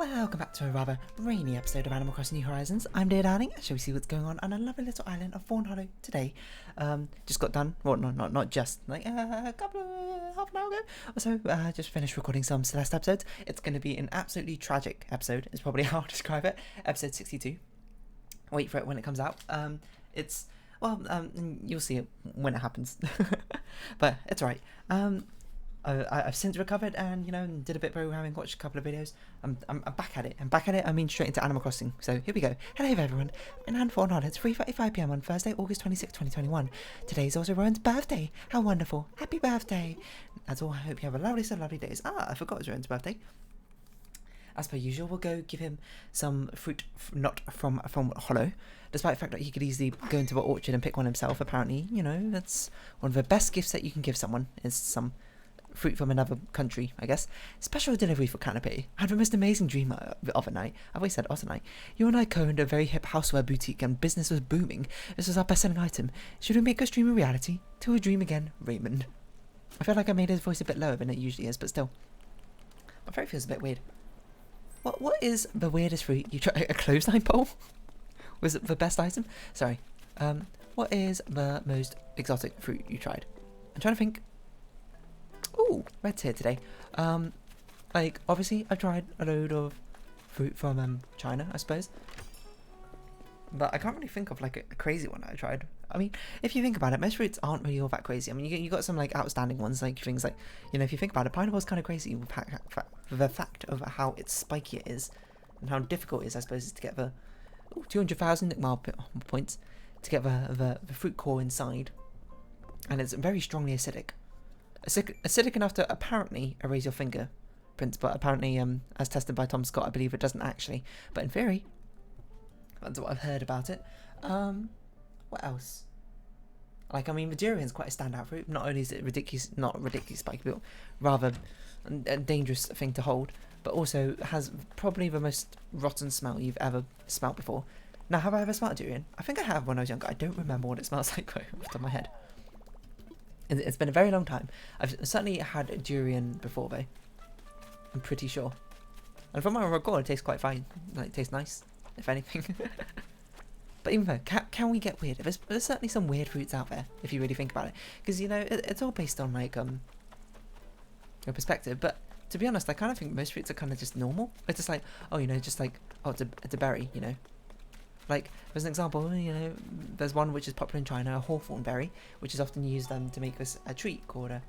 Welcome back to a rather rainy episode of Animal Crossing New Horizons. I'm Dear Darling, and shall we see what's going on a lovely little island of Fawnhollow today. Just got done, well not just, like half an hour ago or so, just finished recording some Celeste episodes. It's going to be an absolutely tragic episode, is probably how I'll describe it, episode 62. Wait for it when it comes out. You'll see it when it happens, but it's alright. I've since recovered and, did a bit of programming, watched a couple of videos. I'm back at it. I mean straight into Animal Crossing. So here we go. Hello everyone. I'm Fawnhallow. It's 3:45 PM on Thursday, August 26, 2021. Today is also Rowan's birthday. How wonderful. Happy birthday. As all, I hope you have a lovely days. I forgot it was Rowan's birthday. As per usual, we'll go give him some fruit not from Fawnhollow, despite the fact that he could easily go into the orchard and pick one himself. Apparently, that's one of the best gifts that you can give someone, is some fruit from another country, I guess. Special delivery for Canopy. I had the most amazing dream the other night. I've always said other night. You and I co-owned a very hip houseware boutique and business was booming. This was our best-selling item. Should we make us dream a reality? Till we dream again, Raymond. I feel like I made his voice a bit lower than it usually is, but still. My throat feels a bit weird. What is the weirdest fruit you tried? A clothesline pole? Was it the best item? Sorry. What is the most exotic fruit you tried? I'm trying to think. Ooh, red's here today. Obviously I've tried a load of fruit from China, I suppose. But I can't really think of a crazy one that I tried. I mean, if you think about it, most fruits aren't really all that crazy. I mean, you got some outstanding ones, things like, if you think about it, pineapple's kind of crazy with the fact of how it's spiky it is, and how difficult it is, I suppose, to get the 200,000 mile points to get the fruit core inside, and it's very strongly acidic. Acidic enough to apparently erase your fingerprints, but apparently, as tested by Tom Scott, I believe it doesn't actually. But in theory, that's what I've heard about it. What else? The Durian's quite a standout fruit. Not only is it not ridiculous spiky, but rather a dangerous thing to hold, but also has probably the most rotten smell you've ever smelt before. Now, have I ever smelled a durian? I think I have when I was younger. I don't remember what it smells like off the top of my head. It's been a very long time. I've certainly had a durian before, though. I'm pretty sure. And from what I recall, it tastes quite fine. It tastes nice, if anything. But even though, can we get weird? There's certainly some weird fruits out there, if you really think about it. Because, it's all based on, your perspective. But, to be honest, I kind of think most fruits are kind of just normal. It's just it's a berry, there's an example, there's one which is popular in China, a Hawthorne Berry, which is often used to make us a treat called a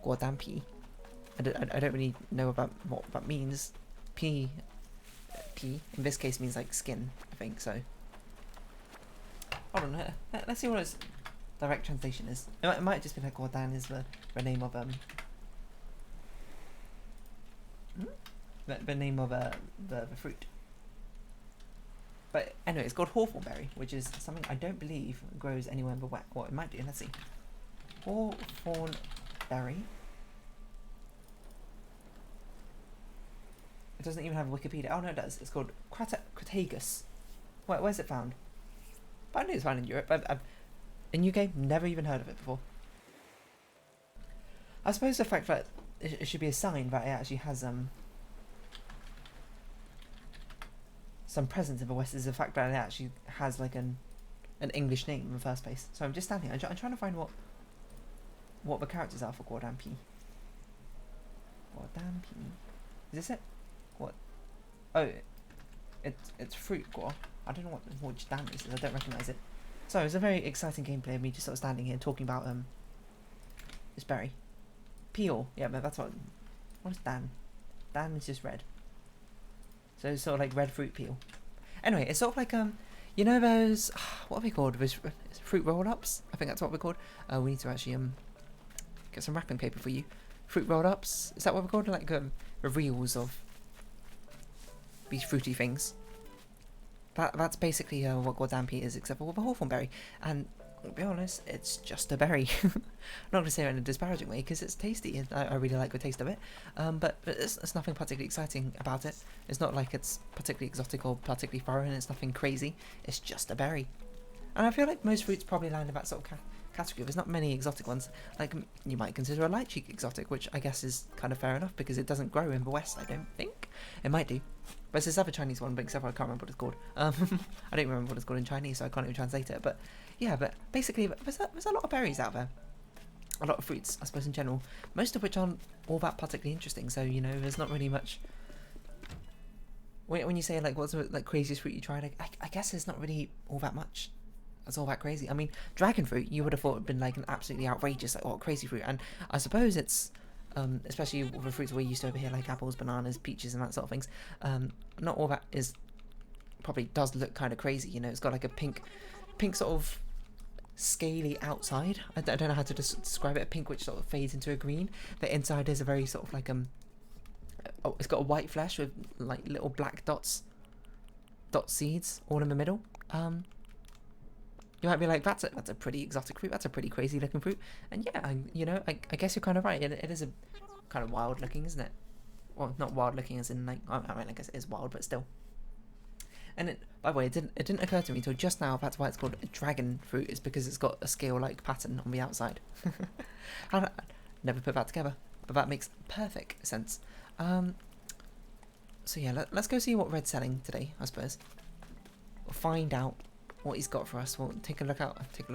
guodampi. I don't really know about what that means. P in this case means skin, I think, so. Hold on, let's see what its direct translation is. It might just be guodan is the name of the name of the fruit. But anyway, it's called Hawthorne Berry, which is something I don't believe grows anywhere but wet. Well, it might do. Let's see. Hawthorne Berry. It doesn't even have a Wikipedia. Oh no, it does. It's called Crataegus. Where's it found? But I knew it's found in Europe. In UK, never even heard of it before. I suppose the fact that it should be a sign that it actually has some presence in the West is the fact that it actually has an English name in the first place. So I'm just standing here. I'm trying to find what the characters are for guodampi. Guodampi. Is this it? What? Oh, it's fruit guar. I don't know which dan this is. I don't recognise it. So it's a very exciting gameplay of me just sort of standing here talking about this berry. Peel. Yeah, but that's what is dan? Dan is just red. So it's sort of red fruit peel. Anyway, it's sort of those, what are they called? Those fruit roll-ups? I think that's what we're called. We need to actually get some wrapping paper for you. Fruit roll-ups? Is that what we're called? The reels of these fruity things. That's basically what guodampi is, except for the Hawthorne Berry. And to be honest, it's just a berry. I'm not going to say it in a disparaging way because it's tasty and I really like the taste of it. But it's nothing particularly exciting about it. It's not like it's particularly exotic or particularly foreign. It's nothing crazy. It's just a berry. And I feel like most fruits probably land in that sort of category. There's not many exotic ones. You might consider a lychee exotic, which I guess is kind of fair enough because it doesn't grow in the West, I don't think. It might do. But it's this other Chinese one, but except for I can't remember what it's called. I don't remember what it's called in Chinese, so I can't even translate it. But yeah, but basically, there's a lot of berries out there. A lot of fruits, I suppose, in general. Most of which aren't all that particularly interesting. So, you know, there's not really much. When you say, like, what's the like craziest fruit you tried, I guess there's not really all that much. That's all that crazy. I mean, dragon fruit, you would have thought would have been like an absolutely outrageous, like, crazy fruit. And I suppose it's, especially with the fruits we're used to over here, like apples, bananas, peaches, and that sort of things. Not all that is, probably does look kind of crazy. You know, it's got like a pink sort of scaly outside. I don't know how to describe it. A pink which sort of fades into a green. The inside is a very sort of like it's got a white flesh with like little black dot seeds all in the middle. You might be like, that's a pretty exotic fruit. That's a pretty crazy looking fruit. And yeah, you know, I guess you're kind of right. It is a kind of wild looking, isn't it? Well, not wild looking as in like, I mean, I guess it is wild, but still. And it, by the way, it didn't occur to me until just now. That's why it's called a dragon fruit. Is because it's got a scale-like pattern on the outside. I never put that together, but that makes perfect sense. So yeah, let's go see what Red's selling today. I suppose we'll find out what he's got for us. We'll take a look out. Check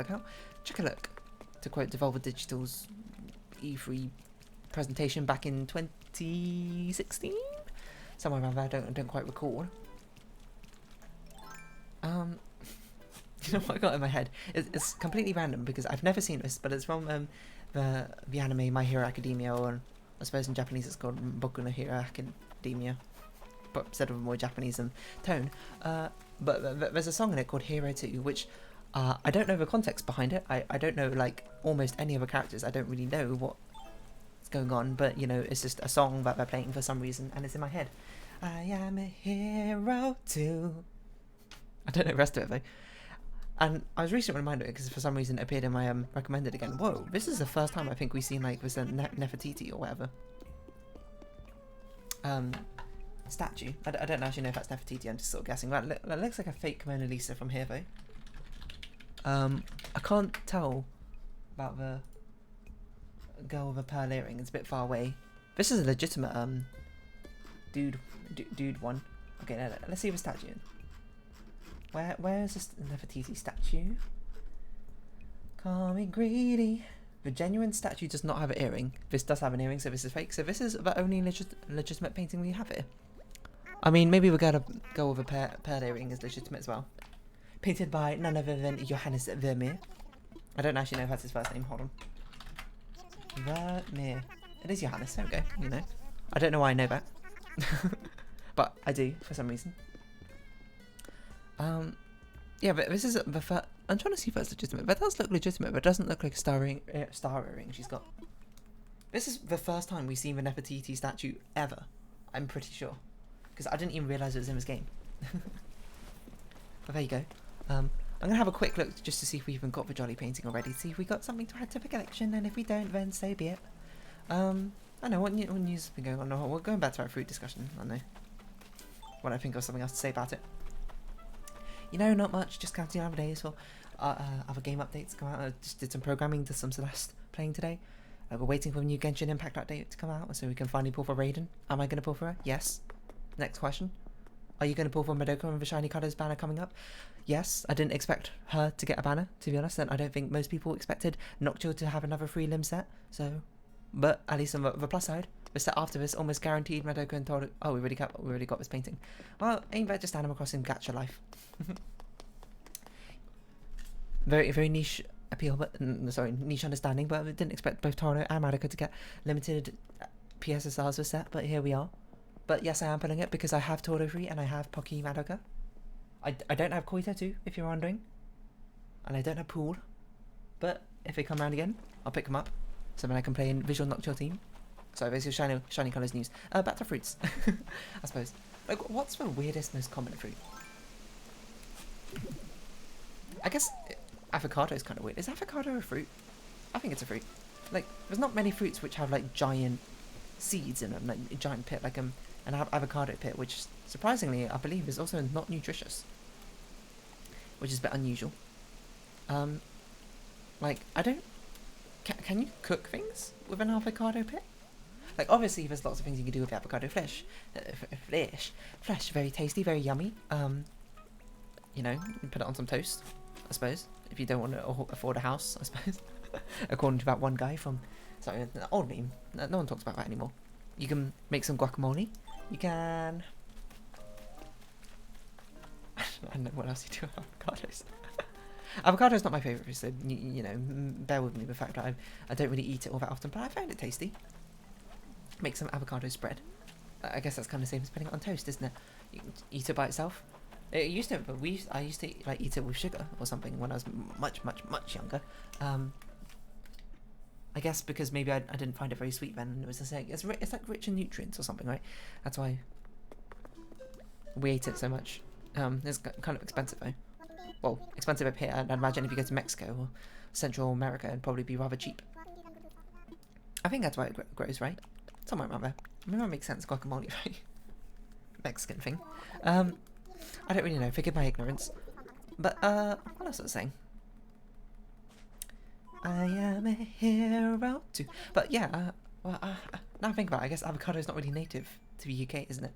a look. To quote Devolver Digital's E3 presentation back in 2016, somewhere around there. I don't quite recall. You know what I got in my head? It's completely random because I've never seen this, but it's from the anime My Hero Academia, or I suppose in Japanese it's called Boku no Hero Academia, but instead of a more Japanese tone. But there's a song in it called Hero 2, which I don't know the context behind it. I don't know like almost any of the characters. I don't really know what's going on, but you know, it's just a song that they're playing for some reason, and it's in my head. I am a hero too. I don't know the rest of it though. And I was recently reminded because for some reason it appeared in my recommended again. Whoa, this is the first time I think we've seen like this Nefertiti or whatever statue. I don't actually know if that's Nefertiti. I'm just sort of guessing. That looks like a fake Mona Lisa from here though. I can't tell about the girl with a pearl earring. It's a bit far away. This is a legitimate dude one. Okay, let's see the statue. Where is this Nefertiti statue? Call me greedy. The genuine statue does not have an earring. This does have an earring, so this is fake. So this is the only legitimate painting we have here. I mean, maybe we're gonna go with a pearl earring is legitimate as well. Painted by none other than Johannes Vermeer. I don't actually know if that's his first name. Hold on. Vermeer. It is Johannes. There we go. You know. I don't know why I know that, but I do for some reason. Yeah, but this is the first. I'm trying to see if that's legitimate. That does look legitimate, but it doesn't look like a star earring she's got. This is the first time we've seen the Nefertiti statue ever. I'm pretty sure, because I didn't even realise it was in this game. But there you go. I'm gonna have a quick look just to see if we even got the Jolly painting already. See if we got something to add to the collection, and if we don't, then so be it. I know what news has been going on. No, we're going back to our fruit discussion. I know. When I think of something else to say about it. You know, not much. Just counting down the days for other game updates to come out. I just did some programming, did some Celeste playing today. We're waiting for a new Genshin Impact update to come out so we can finally pull for Raiden. Am I going to pull for her? Yes. Next question. Are you going to pull for Madoka and the Shiny Colours banner coming up? Yes. I didn't expect her to get a banner, to be honest. And I don't think most people expected Noctua to have another 3-limb set. So, but at least on the plus side, the set after this almost guaranteed Madoka and Toru. Oh, we already got this painting. Well, ain't that just Animal Crossing Gacha life? Very niche appeal, but sorry, niche understanding. But I didn't expect both Toru and Madoka to get limited PSSRs with set. But here we are. But yes, I am pulling it because I have Toru 3 and I have Pocky Madoka. I don't have Koita 2, if you're wondering. And I don't have Pool. But if they come around again, I'll pick them up. So then I can play in Visual Noctua team. So there's your shiny colours news. Back to fruits, I suppose. Like, what's the weirdest, most common fruit? I guess avocado is kind of weird. Is avocado a fruit? I think it's a fruit. Like, there's not many fruits which have like giant seeds in them, like a giant pit, like an avocado pit, which surprisingly I believe is also not nutritious, which is a bit unusual. Like, I don't. Can you cook things with an avocado pit? Like, obviously, there's lots of things you can do with avocado flesh. Flesh, very tasty, very yummy. You know, you put it on some toast, I suppose, if you don't want to afford a house, I suppose. According to that one guy from, sorry, an old meme. No one talks about that anymore. You can make some guacamole. You can... I don't know what else you do with avocados. Avocado's not my favourite, so, you know, bear with me with the fact that I don't really eat it all that often, but I find it tasty. Make some avocado spread. I guess that's kind of the same as putting it on toast, isn't it? You can eat it by itself. It used to, but I used to like eat it with sugar or something when I was much younger. I guess because maybe I didn't find it very sweet then. And it was just like it's like rich in nutrients or something, right? That's why we ate it so much. It's kind of expensive though. Well, expensive up here. I'd imagine if you go to Mexico or Central America, it'd probably be rather cheap. I think that's why it grows, right? Somewhere around there. I mean, that makes sense. Guacamole, right? Mexican thing. I don't really know. Forgive my ignorance. But what else was I saying? I am a hero too. But yeah. Well, now I think about it, I guess avocado is not really native to the UK, isn't it?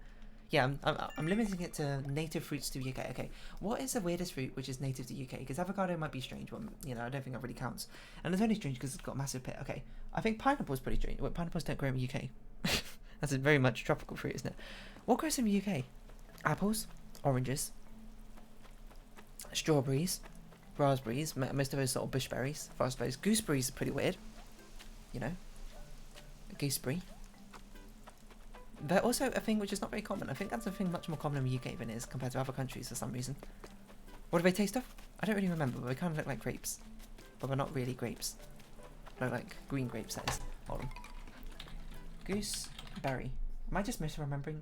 Yeah, I'm limiting it to native fruits to the UK. Okay, what is the weirdest fruit which is native to the UK? Because avocado might be strange, but you know, I don't think that really counts. And it's only strange because it's got a massive pit. Okay, I think pineapple's pretty strange. Well, pineapples don't grow in the UK. That's a very much tropical fruit, isn't it? What grows in the UK? Apples, oranges, strawberries, raspberries, most of those sort of bush berries, forest berries. Gooseberries are pretty weird. You know, a gooseberry. They're also a thing which is not very common. I think that's a thing much more common in the UK than it is compared to other countries for some reason. What do they taste of? I don't really remember, but they kind of look like grapes. But they're not really grapes. They're like green grapes, that is. Hold on. Gooseberry. Am I just misremembering?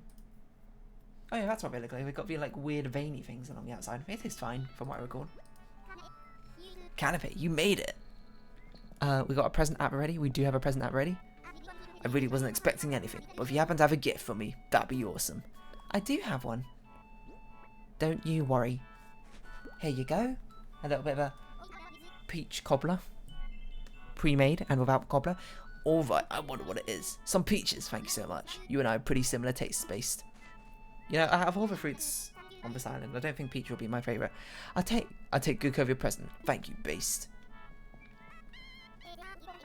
Oh yeah, that's what they look like. They've got the like weird veiny things along the outside. They taste fine, from what I recall. Canopy, you made it! We got a present app ready. We do have a present app ready. I really wasn't expecting anything, but if you happen to have a gift for me, that'd be awesome. I do have one. Don't you worry. Here you go. A little bit of a peach cobbler. Pre-made and without cobbler. Alright, I wonder what it is. Some peaches, thank you so much. You and I are pretty similar taste based. You know, out of all the fruits on this island, I don't think peach will be my favourite. I'll take good care of your present. Thank you, Based.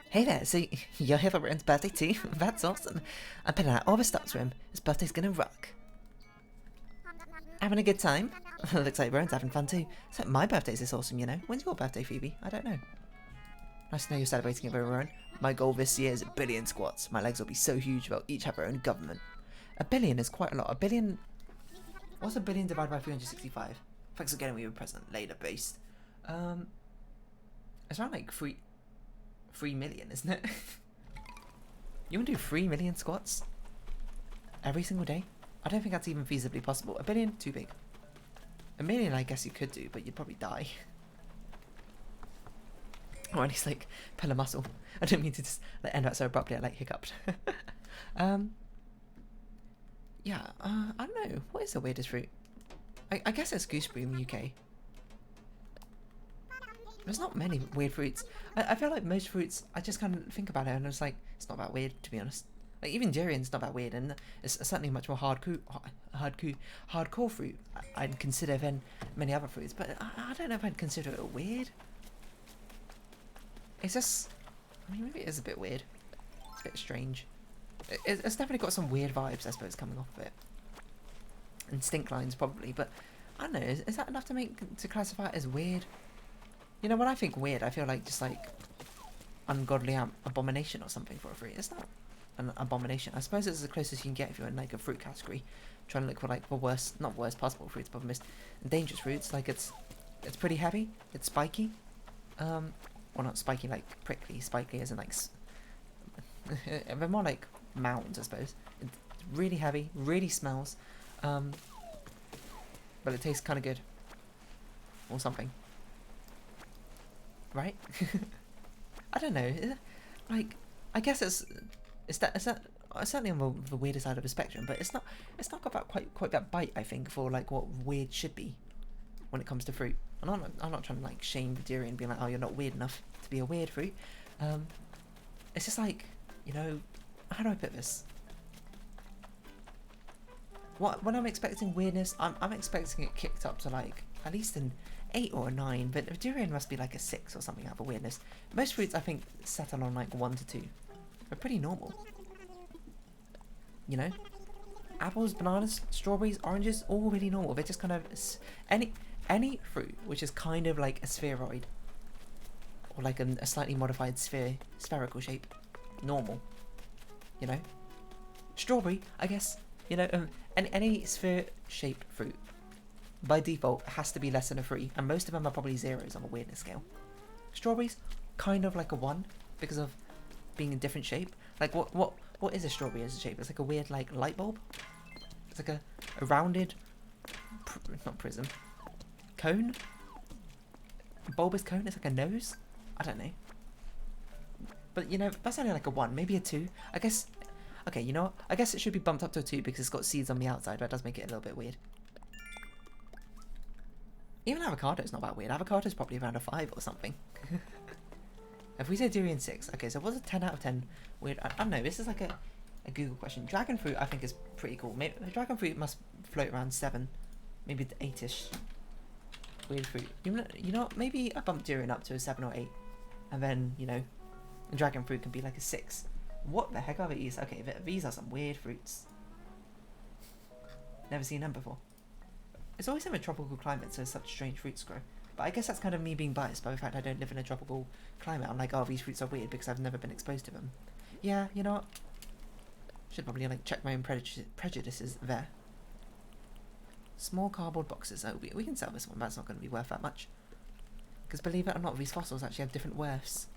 Hey there, so you're here for Rowan's birthday too? That's awesome. I'm putting out all the stops for him. His birthday's gonna rock. Having a good time? Looks like Rowan's having fun too. So my birthday's this awesome, you know. When's your birthday, Phoebe? I don't know. Nice to know you're celebrating it with Rowan. My goal this year is 1 billion squats. My legs will be so huge they'll each have their own government. 1 billion is quite a lot. 1 billion... What's 1 billion divided by 365? Thanks for getting me a present later, Based. It's around like 3 million, isn't it? You want to do 3 million squats? Every single day? I don't think that's even feasibly possible. 1 billion? Too big. 1 million I guess you could do, but you'd probably die. Oh, and he's like, pull a muscle. I didn't mean to just end that so abruptly, I like hiccuped. Yeah, I don't know. What is the weirdest fruit? I guess it's gooseberry in the UK. There's not many weird fruits. I feel like most fruits, I just kind of think about it and it's like, it's not that weird, to be honest. Like, even durian's not that weird, and it's certainly much more hardcore fruit I'd consider than many other fruits, but I don't know if I'd consider it weird. It's just, I mean, maybe it is a bit weird. It's a bit strange. It's definitely got some weird vibes, I suppose, coming off of it. And stink lines, probably, but I don't know, is that enough to classify it as weird? You know, when I think weird, I feel like just like ungodly abomination or something for a fruit. It's not an abomination. I suppose it's the closest you can get if you're in like a fruit category, trying to look for like the worst, not worst possible fruits, but the most dangerous fruits. Like it's pretty heavy. It's spiky. Well, not spiky like prickly. Spiky as in like they're more like mounds, I suppose. It's really heavy, really smells, but it tastes kind of good or something. Right? I don't know. Like, I guess it's certainly on the weirder side of the spectrum, but it's not got that quite that bite, I think, for like what weird should be when it comes to fruit. And I'm not trying to like shame the durian, being like, oh, you're not weird enough to be a weird fruit. It's just like, you know, how do I put this? When I'm expecting weirdness, I'm expecting it kicked up to like at least an 8 or a 9, but durian must be like a 6 or something out of weirdness. Most fruits I think settle on like 1 to 2. They're pretty normal. You know? Apples, bananas, strawberries, oranges, all really normal. They're just kind of any fruit which is kind of like a spheroid or like a slightly modified spherical shape, normal. You know? Strawberry, I guess. You know, any sphere-shaped fruit, by default, has to be less than a 3, and most of them are probably 0s on the weirdness scale. Strawberries, kind of like a 1, because of being a different shape. Like, what is a strawberry as a shape? It's like a weird, like, light bulb. It's like a rounded, not prism, cone? A bulbous cone? It's like a nose? I don't know. But, you know, that's only like a 1, maybe a 2. I guess... Okay, you know what? I guess it should be bumped up to a 2 because it's got seeds on the outside, but it does make it a little bit weird. Even avocado's not that weird. Avocado's probably around a 5 or something. If we say durian 6, okay, so what's a 10 out of 10 weird? I don't know, this is like a Google question. Dragon fruit I think is pretty cool. Maybe, dragon fruit must float around 7, maybe 8ish. Weird fruit. You know what? Maybe I bump durian up to a 7 or 8. And then, you know, dragon fruit can be like a 6. What the heck are these? Okay, these are some weird fruits. Never seen them before. It's always in a tropical climate, so such strange fruits grow. But I guess that's kind of me being biased by the fact I don't live in a tropical climate. I'm like, oh, these fruits are weird because I've never been exposed to them. Yeah, you know what? Should probably like check my own prejudices there. Small cardboard boxes. Oh, we can sell this one. That's not going to be worth that much. Because believe it or not, these fossils actually have different worths.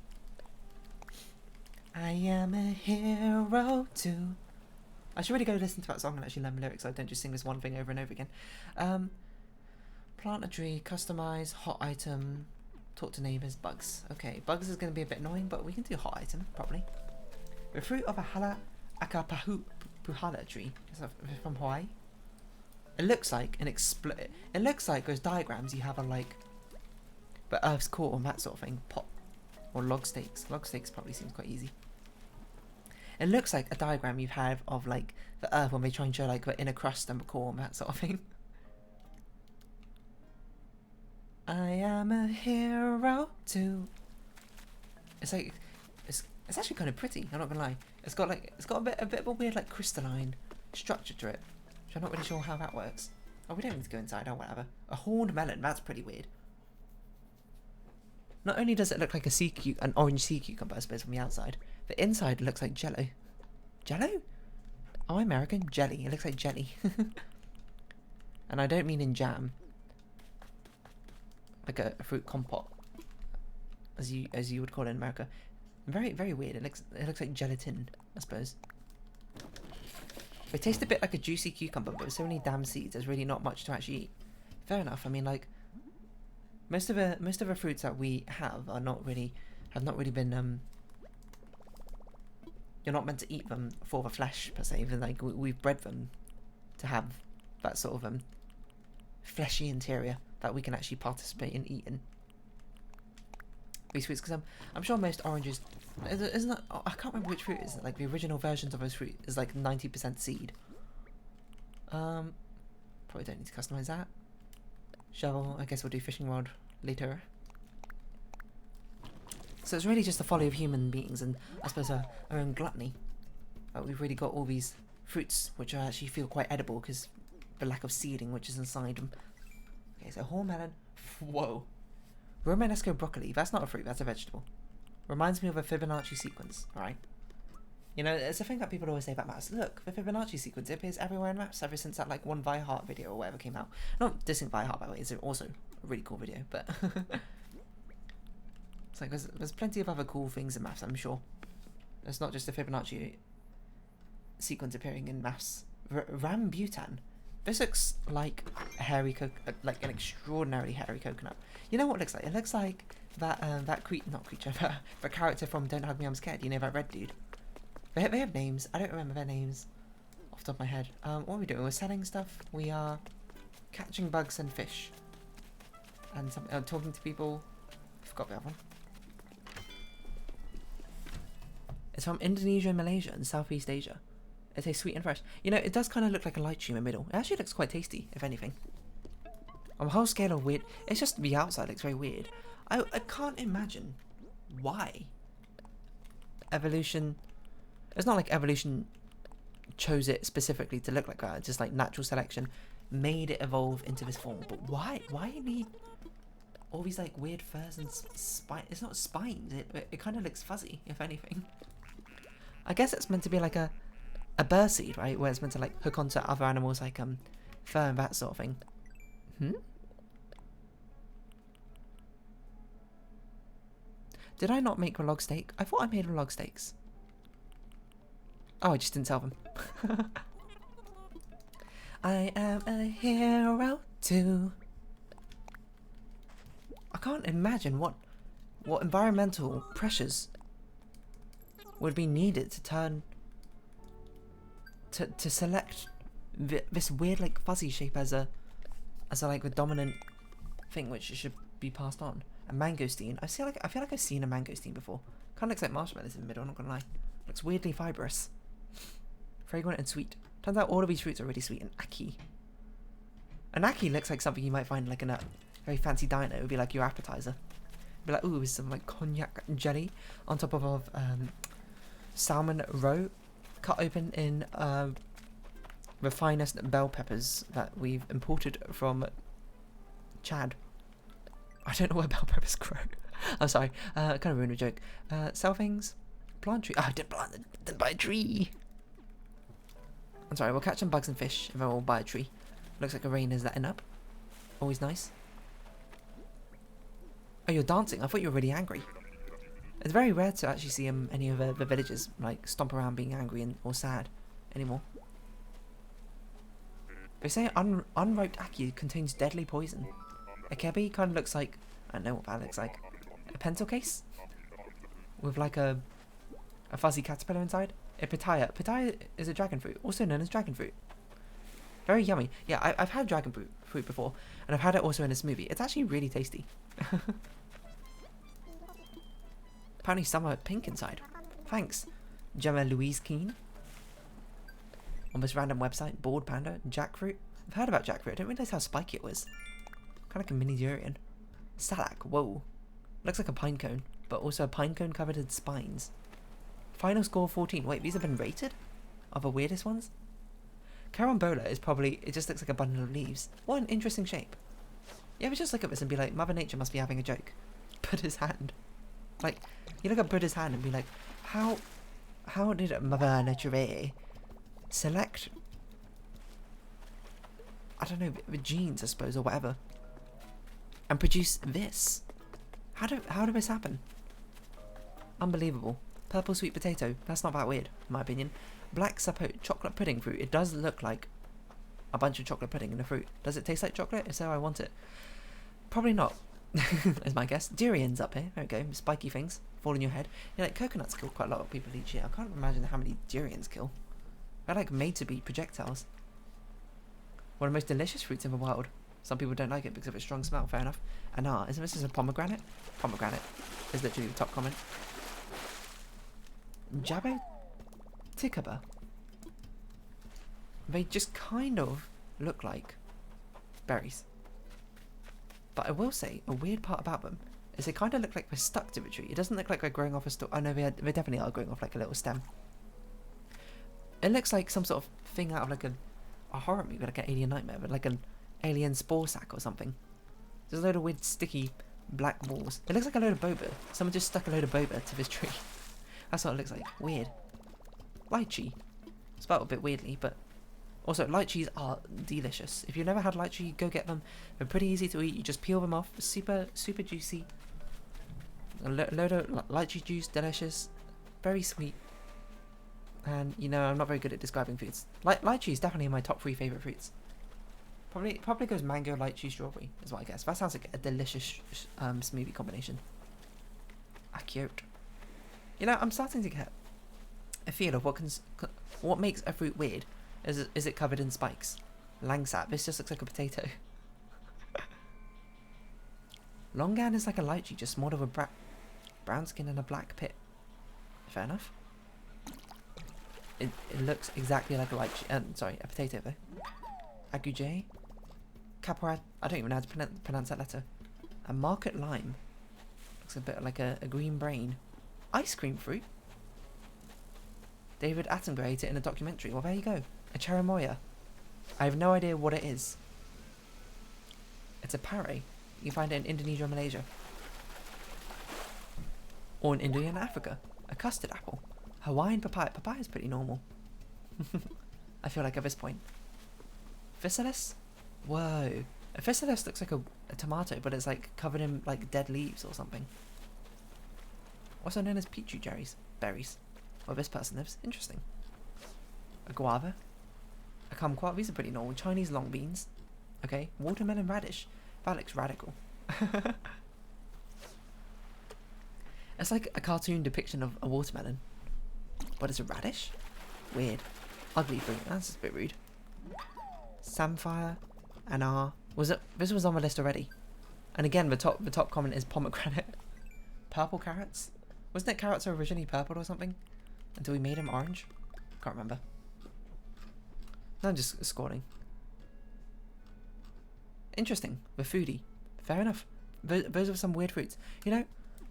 I am a hero too. I should really go listen to that song and actually learn the lyrics so I don't just sing this one thing over and over again. Plant a tree, customize, hot item, talk to neighbours, bugs. Okay, bugs is going to be a bit annoying, but we can do hot item, probably. The fruit of a akapahupuhala tree. Is that from Hawaii? It looks like an it looks like those diagrams you have on like the Earth's core and that sort of thing. Pot. Or log stakes. Log stakes probably seems quite easy. It looks like a diagram you've had of like the Earth when they try and show like the inner crust and the core and that sort of thing. I am a hero too. It's like it's actually kind of pretty. I'm not gonna lie. It's got a bit of a weird like crystalline structure to it, which I'm not really sure how that works. Oh, we don't need to go inside. Oh, whatever. A horned melon. That's pretty weird. Not only does it look like an orange sea cucumber, I suppose, from the outside, the inside looks like jello. Jello? Oh, I'm American. Jelly. It looks like jelly. And I don't mean in jam. Like a fruit compote, as you would call it in America. Very, very weird. It looks like gelatin, I suppose. They taste a bit like a juicy cucumber, but with so many damn seeds, there's really not much to actually eat. Fair enough. I mean, like, most of the fruits that we have have not really been you're not meant to eat them for the flesh per se. Even like we've bred them to have that sort of fleshy interior that we can actually participate in eating these fruits. Because I'm sure most oranges, isn't that? Oh, I can't remember which fruit it is. Like the original versions of those fruit is like 90% seed. Probably don't need to customize that. Shovel, I guess we'll do fishing rod later. So it's really just the folly of human beings and I suppose our own gluttony. We've really got all these fruits which actually feel quite edible because the lack of seeding which is inside them. Okay, so horn melon. Whoa. Romanesco broccoli. That's not a fruit, that's a vegetable. Reminds me of a Fibonacci sequence, alright? You know, it's a thing that people always say about maps. Look, the Fibonacci sequence, it appears everywhere in maps ever since that like one Viheart video or whatever came out. Not dissing Viheart, by the way, it's also a really cool video, but it's like there's plenty of other cool things in maps, I'm sure. It's not just the Fibonacci sequence appearing in maps. Rambutan. This looks like a hairy like an extraordinarily hairy coconut. You know what it looks like? It looks like that the character from Don't Hug Me, I'm Scared. You know that red dude. They have names. I don't remember their names off the top of my head. What are we doing? We're selling stuff. We are catching bugs and fish. And talking to people. I forgot the other one. It's from Indonesia and Malaysia and Southeast Asia. It tastes sweet and fresh. You know, it does kind of look like a lychee in the middle. It actually looks quite tasty, if anything. On a whole scale of weird, it's just the outside looks very weird. I can't imagine why evolution. It's not like evolution chose it specifically to look like that. It's just like natural selection made it evolve into this form. But why? Why you need all these like weird furs and spines? It's not spines. It kind of looks fuzzy, if anything. I guess it's meant to be like a bird seed, right? Where it's meant to like hook onto other animals like fur and that sort of thing. Did I not make a log steak? I thought I made log steaks. Oh, I just didn't tell them. I am a hero too. I can't imagine what environmental pressures would be needed to turn to select this weird like fuzzy shape as a like the dominant thing which should be passed on. A mangosteen. I feel like I've seen a mangosteen before. Kind of looks like marshmallows in the middle. I'm not gonna lie. Looks weirdly fibrous, fragrant and sweet. Turns out all of these fruits are really sweet. An ackee looks like something you might find like in a very fancy diner. It would be like your appetizer. It'd be like, ooh, with some like cognac jelly on top of salmon roe, cut open in the finest bell peppers that we've imported from Chad. I don't know where bell peppers grow. I'm sorry, kind of ruined a joke. Sell things, plant tree. Oh, I didn't buy a tree. I'm sorry, we'll catch some bugs and fish if I will buy a tree. Looks like the rain is letting up. Always nice. Oh, you're dancing. I thought you were really angry. It's very rare to actually see any of the villagers like stomp around being angry or sad anymore. They say unripe ackee contains deadly poison. A kebi kind of looks like, I don't know what that looks like. A pencil case with like a fuzzy caterpillar inside. A pitaya. Pitaya is a dragon fruit, also known as dragon fruit. Very yummy. Yeah, I've had dragon fruit before, and I've had it also in a smoothie. It's actually really tasty. Apparently some are pink inside. Thanks, Gemma Louise Keane. On this random website, bored panda, jackfruit. I've heard about jackfruit. I didn't realise how spiky it was. Kind of like a mini durian. Salak, whoa. Looks like a pine cone, but also a pine cone covered in spines. Final score 14. Wait, these have been rated? Are the weirdest ones? Carambola is probably, it just looks like a bundle of leaves. What an interesting shape. You ever just look at this and be like, Mother Nature must be having a joke. Buddha's hand. Like, you look at Buddha's hand and be like, how did Mother Nature select, I don't know, the genes I suppose or whatever, and produce this? How did this happen? Unbelievable. Purple sweet potato. That's not that weird, in my opinion. Black sapote chocolate pudding fruit. It does look like a bunch of chocolate pudding in a fruit. Does it taste like chocolate? If so, I want it. Probably not, is my guess. Durian's up here. There we go. Spiky things fall in your head. Yeah, like coconuts kill quite a lot of people each year. I can't imagine how many durians kill. They're like made to be projectiles. One of the most delicious fruits in the world. Some people don't like it because of its strong smell. Fair enough. Isn't this a pomegranate? Pomegranate is literally the top comment. Jabo Tikaba. They just kind of look like berries. But I will say, a weird part about them is they kind of look like they're stuck to the tree. It doesn't look like they're growing off a stalk. Oh no, they definitely are growing off like a little stem. It looks like some sort of thing out of like a horror movie, like an alien nightmare, but like an alien spore sac or something. There's a load of weird sticky black balls. It looks like a load of boba. Someone just stuck a load of boba to this tree. That's what it looks like. Weird. Lychee. Spelled a bit weirdly, but also lychees are delicious. If you've never had lychee, go get them. They're pretty easy to eat. You just peel them off. Super juicy. A load of lychee juice, delicious. Very sweet. And you know, I'm not very good at describing foods. Lychee is definitely in my top 3 favourite fruits. Probably goes mango, lychee, strawberry, is what I guess. That sounds like a delicious smoothie combination. Cute. You know, I'm starting to get a feel of what makes a fruit weird. Is it covered in spikes? Langsat. This just looks like a potato. Longan is like a lychee, just more of a brown skin and a black pit. Fair enough. It looks exactly like a lychee. Sorry, a potato though. Aguje. Caporat. I don't even know how to pronounce that letter. A market lime. Looks a bit like a green brain. Ice cream fruit. David Attenborough ate it in a documentary. Well, there you go. A cherimoya. I have no idea what it is. It's a parrot. You can find it in Indonesia or Malaysia. Or in India and Africa. A custard apple. Hawaiian papaya. Papaya is pretty normal. I feel like at this point. Physalis? Whoa. A physalis looks like a tomato, but it's like covered in like dead leaves or something. Also known as Pichu berries. Where this person lives. Interesting. A guava. A kumquat. These are pretty normal. Chinese long beans. Okay. Watermelon radish. That looks radical. It's like a cartoon depiction of a watermelon. But it's a radish? Weird. Ugly fruit. That's just a bit rude. Samphire. Anar. This was on the list already. And again, the top comment is pomegranate. Purple carrots? Wasn't it carrots are originally purple or something? Until we made them orange? Can't remember. No, I'm just scoring. Interesting. The foodie. Fair enough. Those are some weird fruits. You know,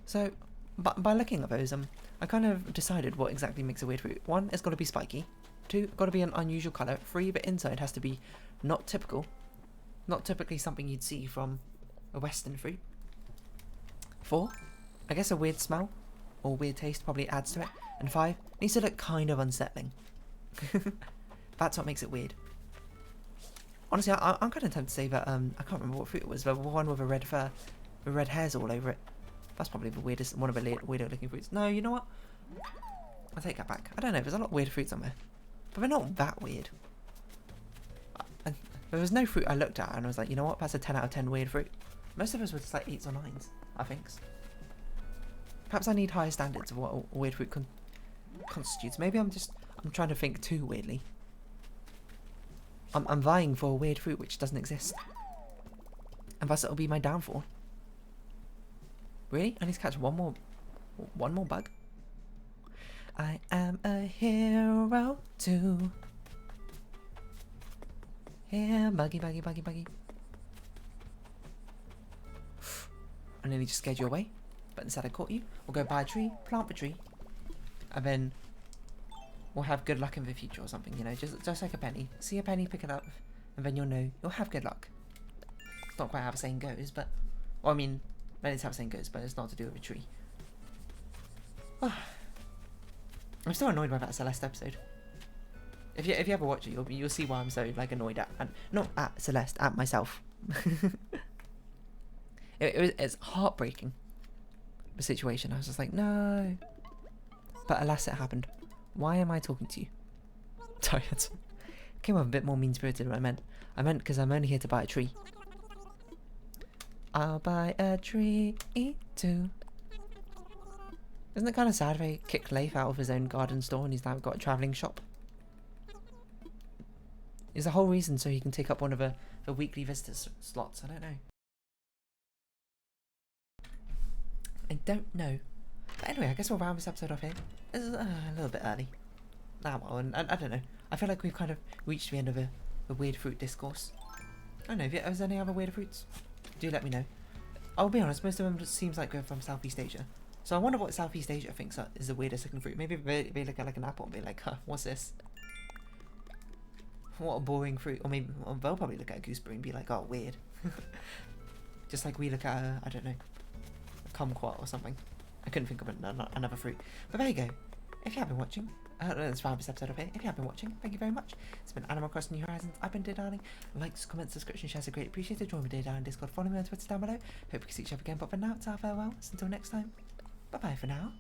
so by looking at those, I kind of decided what exactly makes a weird fruit. 1, it's got to be spiky. 2, got to be an unusual colour. 3, the inside has to be not typical. Not typically something you'd see from a western fruit. 4, I guess a weird smell or weird taste probably adds to it. And 5, needs to look kind of unsettling. That's what makes it weird. Honestly, I'm kind of tempted to say that, I can't remember what fruit it was, the one with a red fur, with red hairs all over it. That's probably the weirdest, one of the weirder looking fruits. No, you know what? I'll take that back. I don't know, there's a lot of weird fruits on there. But they're not that weird. There was no fruit I looked at and I was like, you know what, that's a 10 out of 10 weird fruit. Most of us were just like 8s or 9s, I think. Perhaps I need higher standards of what a weird fruit constitutes. Maybe I'm trying to think too weirdly. I'm vying for a weird fruit which doesn't exist. And thus it'll be my downfall. Really? I need to catch one more bug? I am a hero too. Yeah, buggy. I nearly just scared you away, but instead I caught you. We'll go buy a tree, plant the tree, and then we'll have good luck in the future or something, you know, just like a penny. See a penny, pick it up, and then you'll know you'll have good luck. It's not quite how the saying goes, but, well, I mean, that is how the saying goes, but it's not to do with a tree. I'm still annoyed by that Celeste episode. If you ever watch it, you'll see why I'm so like annoyed at, and not at Celeste, at myself. It's heartbreaking, the situation. I was just like, no. But alas, it happened. Why am I talking to you? Sorry, it came off a bit more mean-spirited than I meant. I meant because I'm only here to buy a tree. I'll buy a tree too. Isn't it kind of sad they kicked Leif out of his own garden store and he's now got a travelling shop? Is the whole reason so he can take up one of the weekly visitors slots? I don't know. I don't know. But anyway, I guess we'll round this episode off here. This is a little bit early. Well, and I don't know. I feel like we've kind of reached the end of the weird fruit discourse. I don't know, if there's any other weird fruits, do let me know. I'll be honest, most of them just seems like they're from Southeast Asia. So I wonder what Southeast Asia thinks is the weirdest looking fruit. Maybe they look at like an apple and be like, huh, what's this? What a boring fruit. Or maybe they'll probably look at a gooseberry and be like, oh, weird. Just like we look at a, I don't know, a kumquat or something. I couldn't think of another fruit. But there you go. If you have been watching, let's round this episode up here. If you have been watching, thank you very much. It's been Animal Crossing New Horizons. I've been Dear Darling. Likes, comments, subscription, shares are greatly appreciated. Join me Dear Darling Discord. Follow me on Twitter down below. Hope we can see each other again. But for now, it's our farewell. So until next time, bye bye for now.